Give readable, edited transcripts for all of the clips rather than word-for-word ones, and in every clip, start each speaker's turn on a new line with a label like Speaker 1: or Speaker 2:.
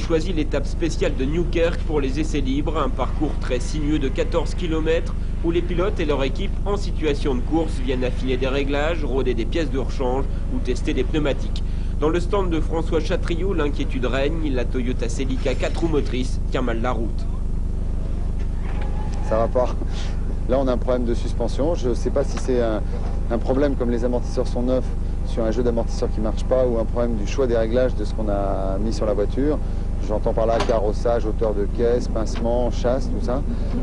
Speaker 1: choisi l'étape spéciale de Newkirk pour les essais libres, un parcours très sinueux de 14 km où les pilotes et leur équipe en situation de course viennent affiner des réglages, rôder des pièces de rechange ou tester des pneumatiques. Dans le stand de François Chatriot, l'inquiétude règne, la Toyota Celica 4 roues motrices tient mal la route.
Speaker 2: Ça va pas. Là on a un problème de suspension, je ne sais pas si c'est un problème comme les amortisseurs sont neufs sur un jeu d'amortisseurs qui ne marche pas ou un problème du choix des réglages de ce qu'on a mis sur la voiture. J'entends par là carrossage, hauteur de caisse, pincement, chasse, tout ça.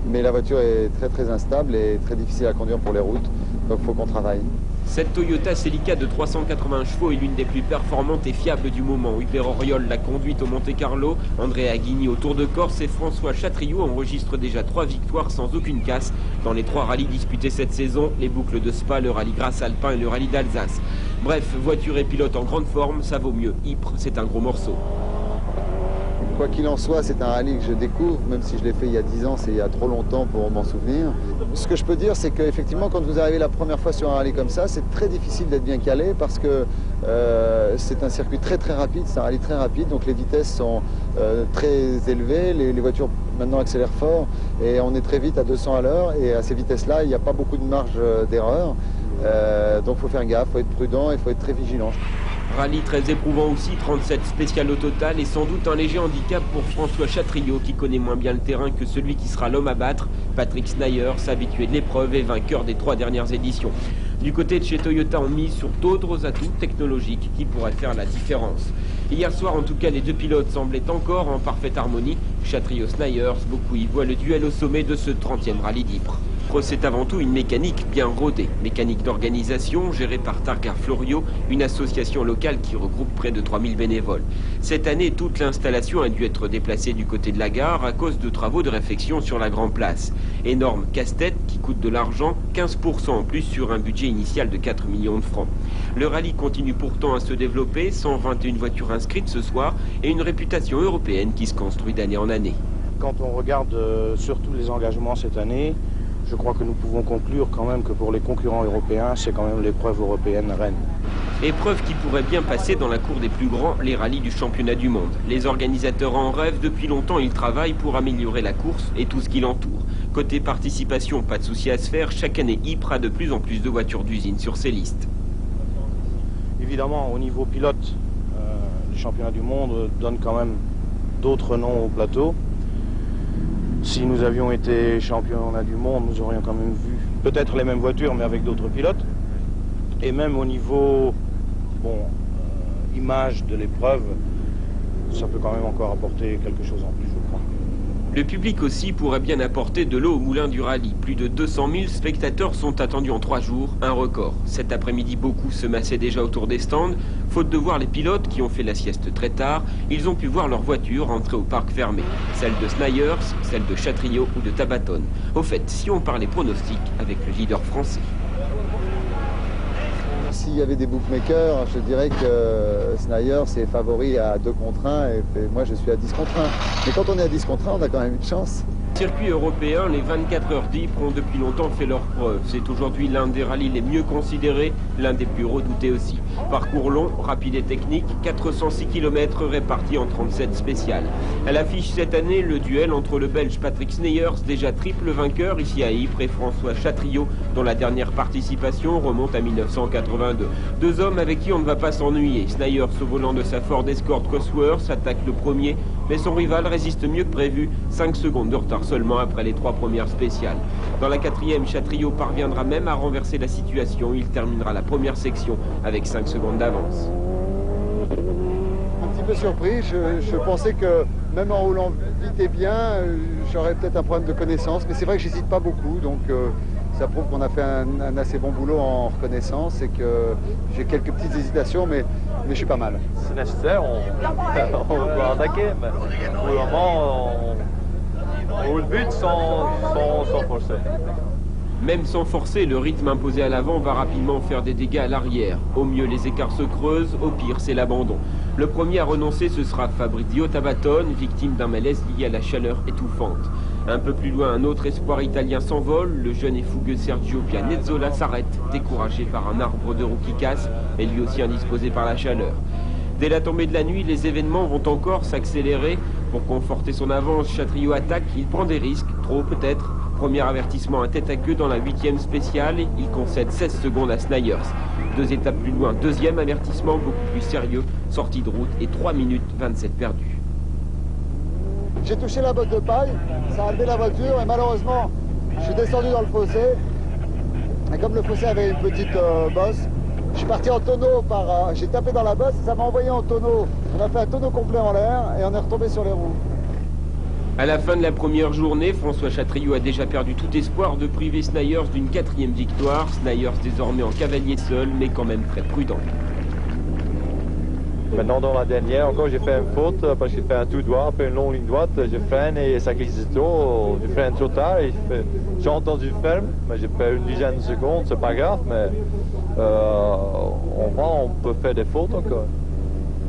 Speaker 2: Mais la voiture est très instable et très difficile à conduire pour les routes, donc il faut qu'on travaille.
Speaker 1: Cette Toyota Celica de 380 chevaux est l'une des plus performantes et fiables du moment. Hubert Auriol l'a conduite au Monte-Carlo, André Aghini au Tour de Corse et François Chatriot enregistre déjà 3 victoires sans aucune casse dans les 3 rallyes disputés cette saison, les boucles de Spa, le rallye Grasse Alpin et le rallye d'Alsace. Bref, voiture et pilote en grande forme, ça vaut mieux. Ypres, c'est un gros morceau.
Speaker 2: Quoi qu'il en soit, c'est un rallye que je découvre, même si je l'ai fait il y a 10 ans, c'est il y a trop longtemps pour m'en souvenir. Ce que je peux dire, c'est qu'effectivement, quand vous arrivez la première fois sur un rallye comme ça, c'est très difficile d'être bien calé parce que c'est un circuit très rapide, c'est un rallye très rapide, donc les vitesses sont très élevées, les voitures maintenant accélèrent fort et on est très vite à 200 à l'heure et à ces vitesses-là, il n'y a pas beaucoup de marge d'erreur. Donc il faut faire gaffe, il faut être prudent et il faut être très vigilant.
Speaker 1: Rallye très éprouvant aussi, 37 spéciales au total et sans doute un léger handicap pour François Chatriot qui connaît moins bien le terrain que celui qui sera l'homme à battre, Patrick Sneyers, habitué de l'épreuve et vainqueur des 3 dernières éditions. Du côté de chez Toyota, on mise sur d'autres atouts technologiques qui pourraient faire la différence. Hier soir, en tout cas, les 2 pilotes semblaient encore en parfaite harmonie. Chatriot-Sneyers, beaucoup y voient le duel au sommet de ce 30e rallye d'Ypres. C'est avant tout une mécanique bien rodée, mécanique d'organisation gérée par Targa Florio, une association locale qui regroupe près de 3000 bénévoles. Cette année, toute l'installation a dû être déplacée du côté de la gare à cause de travaux de réfection sur la Grand Place. Énorme casse-tête qui coûte de l'argent, 15% en plus sur un budget initial de 4 millions de francs. Le rallye continue pourtant à se développer, 121 voitures inscrites ce soir et une réputation européenne qui se construit d'année en année.
Speaker 3: Quand on regarde surtout les engagements cette année, je crois que nous pouvons conclure quand même que pour les concurrents européens, c'est quand même l'épreuve européenne reine.
Speaker 1: Épreuve qui pourrait bien passer dans la cour des plus grands, les rallyes du championnat du monde. Les organisateurs en rêvent, depuis longtemps ils travaillent pour améliorer la course et tout ce qui l'entoure. Côté participation, pas de souci à se faire, chaque année Ypres a de plus en plus de voitures d'usine sur ses listes.
Speaker 3: Évidemment, au niveau pilote, les championnats du monde donnent quand même d'autres noms au plateau. Si nous avions été championnats du monde, nous aurions quand même vu peut-être les mêmes voitures, mais avec d'autres pilotes. Et même au niveau image de l'épreuve, ça peut quand même encore apporter quelque chose en plus, je crois.
Speaker 1: Le public aussi pourrait bien apporter de l'eau au moulin du rallye. Plus de 200 000 spectateurs sont attendus en 3 jours, un record. Cet après-midi, beaucoup se massaient déjà autour des stands. Faute de voir les pilotes qui ont fait la sieste très tard, ils ont pu voir leur voiture entrer au parc fermé. Celle de Sneyers, celle de Chatriot ou de Tabaton. Au fait, si on parlait pronostic avec le leader français.
Speaker 2: S'il y avait des bookmakers, je dirais que Sneyers est favori à 2 contre 1 et moi je suis à 10 contre 1. Mais quand on est à 10 contre 1, on a quand même une chance.
Speaker 1: Circuit européen, les 24 heures d'Ypres ont depuis longtemps fait leur preuve. C'est aujourd'hui l'un des rallyes les mieux considérés, l'un des plus redoutés aussi. Parcours long, rapide et technique, 406 km répartis en 37 spéciales. Elle affiche cette année le duel entre le Belge Patrick Sneyers, déjà triple vainqueur ici à Ypres, et François Chatriot, dont la dernière participation remonte à 1982. 2 hommes avec qui on ne va pas s'ennuyer. Sneyers, au volant de sa Ford Escort Cosworth, attaque le premier, mais son rival résiste mieux que prévu, 5 secondes de retard seulement après les 3 premières spéciales. Dans la 4e, Chatriot parviendra même à renverser la situation. Il terminera la première section avec 5 secondes d'avance.
Speaker 2: Un petit peu surpris, je pensais que même en roulant vite et bien, j'aurais peut-être un problème de connaissance, mais c'est vrai que j'hésite pas beaucoup, donc ça prouve qu'on a fait un assez bon boulot en reconnaissance et que j'ai quelques petites hésitations, mais je suis pas mal.
Speaker 4: C'est nécessaire, on va attaquer, mais pour le moment, on roule vite sans forcer.
Speaker 1: Même sans forcer, le rythme imposé à l'avant va rapidement faire des dégâts à l'arrière. Au mieux, les écarts se creusent, au pire, c'est l'abandon. Le premier à renoncer, ce sera Fabrizio Tabaton, victime d'un malaise lié à la chaleur étouffante. Un peu plus loin, un autre espoir italien s'envole. Le jeune et fougueux Sergio Pianezzola s'arrête, découragé par un arbre de roue qui casse, et lui aussi indisposé par la chaleur. Dès la tombée de la nuit, les événements vont encore s'accélérer. Pour conforter son avance, Chatriot attaque, il prend des risques, trop peut-être. Premier avertissement à tête à queue dans la 8e spéciale, il concède 16 secondes à Snyers. 2 étapes plus loin, deuxième avertissement beaucoup plus sérieux, sortie de route et 3 minutes 27 perdues.
Speaker 2: J'ai touché la botte de paille, ça a levé la voiture et malheureusement, je suis descendu dans le fossé. Et comme le fossé avait une petite bosse, je suis parti en tonneau, j'ai tapé dans la bosse et ça m'a envoyé en tonneau. On a fait un tonneau complet en l'air et on est retombé sur les roues.
Speaker 1: À la fin de la première journée, François Chatriot a déjà perdu tout espoir de priver Snyers d'une 4e victoire. Snyers désormais en cavalier seul, mais quand même très prudent.
Speaker 4: Maintenant, dans la dernière, encore, j'ai fait une faute parce que j'ai fait un tout droit, après une longue ligne droite, je freine et ça glisse trop, je freine trop tard et j'ai entendu ferme, mais j'ai fait une dizaine de secondes, c'est pas grave, mais on peut faire des fautes encore.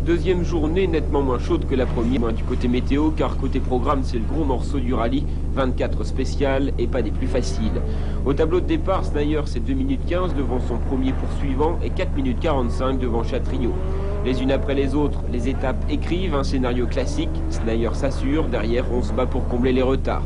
Speaker 1: Deuxième journée nettement moins chaude que la première, moins du côté météo, car côté programme c'est le gros morceau du rallye, 24 spéciales et pas des plus faciles. Au tableau de départ, Snyers est 2 minutes 15 devant son premier poursuivant et 4 minutes 45 devant Chatriot. Les unes après les autres, les étapes écrivent un scénario classique, Snyers s'assure, derrière on se bat pour combler les retards.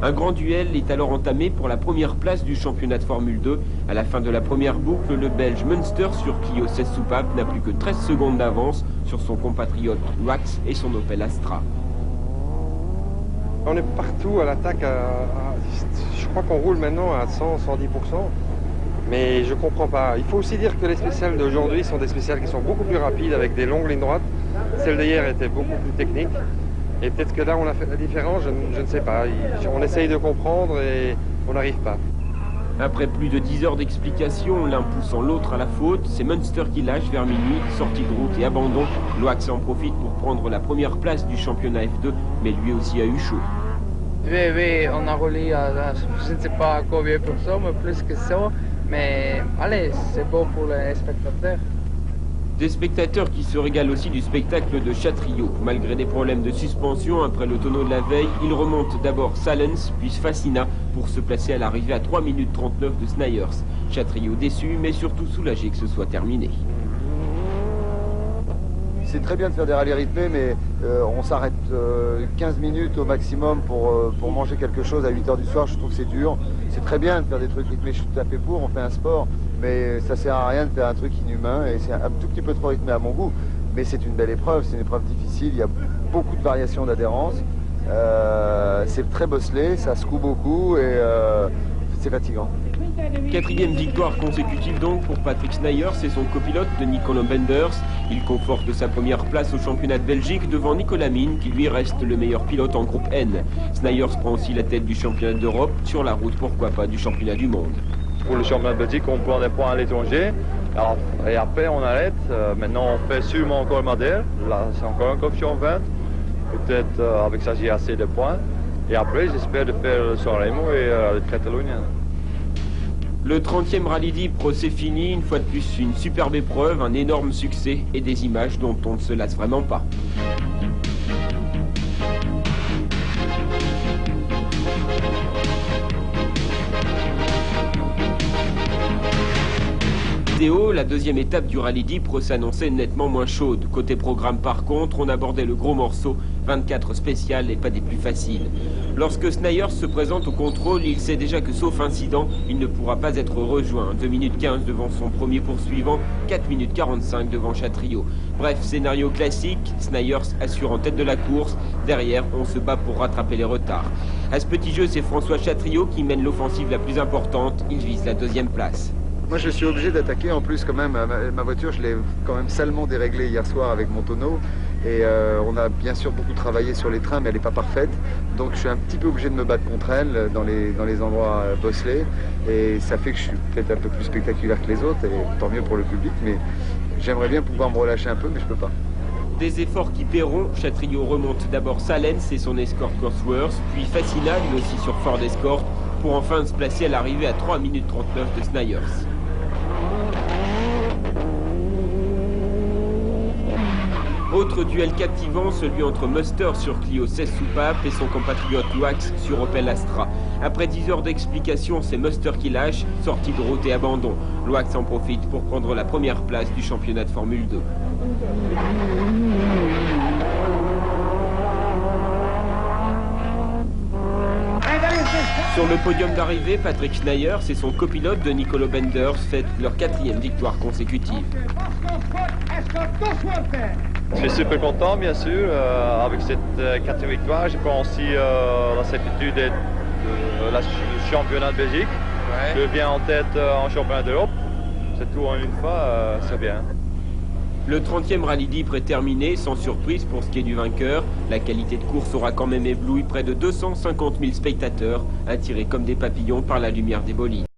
Speaker 1: Un grand duel est alors entamé pour la première place du championnat de Formule 2. À la fin de la première boucle, le Belge Münster sur Clio 16 soupapes n'a plus que 13 secondes d'avance sur son compatriote Wax et son Opel Astra.
Speaker 5: On est partout à l'attaque, je crois qu'on roule maintenant à 100, 110%, mais je comprends pas. Il faut aussi dire que les spéciales d'aujourd'hui sont des spéciales qui sont beaucoup plus rapides avec des longues lignes droites. Celle d'hier était beaucoup plus technique. Et peut-être que là, on a fait la différence, je ne sais pas. On essaye de comprendre et on n'arrive pas.
Speaker 1: Après plus de 10 heures d'explication, l'un poussant l'autre à la faute, c'est Münster qui lâche vers minuit, sortie de route et abandon. Loax en profite pour prendre la première place du championnat F2, mais lui aussi a eu chaud.
Speaker 6: Oui, on a roulé à je ne sais pas combien pour ça, mais plus que ça. Mais allez, c'est beau pour les spectateurs.
Speaker 1: Des spectateurs qui se régalent aussi du spectacle de Chatriot. Malgré des problèmes de suspension après le tonneau de la veille, il remonte d'abord Salens, puis Fascina pour se placer à l'arrivée à 3 minutes 39 de Snyers. Chatriot déçu, mais surtout soulagé que ce soit terminé.
Speaker 2: C'est très bien de faire des rallyes rythmés, mais on s'arrête 15 minutes au maximum pour manger quelque chose à 8 h du soir. Je trouve que c'est dur. C'est très bien de faire des trucs rythmés, je suis tout à fait pour, on fait un sport. Mais ça sert à rien de faire un truc inhumain et c'est un tout petit peu trop rythmé à mon goût. Mais c'est une belle épreuve, c'est une épreuve difficile, il y a beaucoup de variations d'adhérence. C'est très bosselé, ça secoue beaucoup et c'est fatigant.
Speaker 1: 4e victoire consécutive donc pour Patrick Snyers et son copilote de Nicolas Benders. Il conforte sa première place au championnat de Belgique devant Nicolas Mine qui lui reste le meilleur pilote en groupe N. Snyers prend aussi la tête du championnat d'Europe, sur la route pourquoi pas du championnat du monde.
Speaker 4: Pour le championnat de Belgique, on prend des points à l'étranger. Et après, on arrête. Maintenant, on fait sûrement encore Madère. Là, c'est encore un coefficient 20. Peut-être avec ça, j'ai assez de points. Et après, j'espère de faire le San Remo et le Catalunya.
Speaker 1: Le 30e rallye d'Ypres, c'est fini. Une fois de plus, une superbe épreuve, un énorme succès et des images dont on ne se lasse vraiment pas. La deuxième étape du rallye d'Ypres s'annonçait nettement moins chaude. Côté programme par contre, on abordait le gros morceau, 24 spéciales et pas des plus faciles. Lorsque Snyers se présente au contrôle, il sait déjà que sauf incident, il ne pourra pas être rejoint. 2 minutes 15 devant son premier poursuivant, 4 minutes 45 devant Chatriot. Bref, scénario classique, Snyers assure en tête de la course. Derrière, on se bat pour rattraper les retards. À ce petit jeu, c'est François Chatriot qui mène l'offensive la plus importante. Il vise la 2e place.
Speaker 2: Moi je suis obligé d'attaquer, en plus quand même, ma voiture je l'ai quand même salement déréglée hier soir avec mon tonneau et on a bien sûr beaucoup travaillé sur les trains mais elle n'est pas parfaite, donc je suis un petit peu obligé de me battre contre elle dans les endroits bosselés et ça fait que je suis peut-être un peu plus spectaculaire que les autres et tant mieux pour le public, mais j'aimerais bien pouvoir me relâcher un peu mais je peux pas.
Speaker 1: Des efforts qui paieront, Chatriot remonte d'abord Salens et son escort Cosworth, puis Fascina lui aussi sur Ford Escort pour enfin se placer à l'arrivée à 3 minutes 39 de Snyers. Autre duel captivant, celui entre Münster sur Clio 16 soupapes et son compatriote Loax sur Opel Astra. Après 10 heures d'explication, c'est Münster qui lâche, sortie de route et abandon. Loax en profite pour prendre la première place du championnat de Formule 2. Sur le podium d'arrivée, Patrick Schneier et son copilote de Nicolo Benders fêtent leur 4e victoire consécutive.
Speaker 4: Je suis super content, bien sûr, avec cette 4e victoire. Je prends aussi la certitude d'être le championnat de Belgique. Ouais. Je viens en tête en championnat d'Europe. C'est tout en une fois, c'est bien.
Speaker 1: Le 30e rallye d'Ypres est terminé, sans surprise pour ce qui est du vainqueur. La qualité de course aura quand même ébloui près de 250 000 spectateurs, attirés comme des papillons par la lumière des bolides.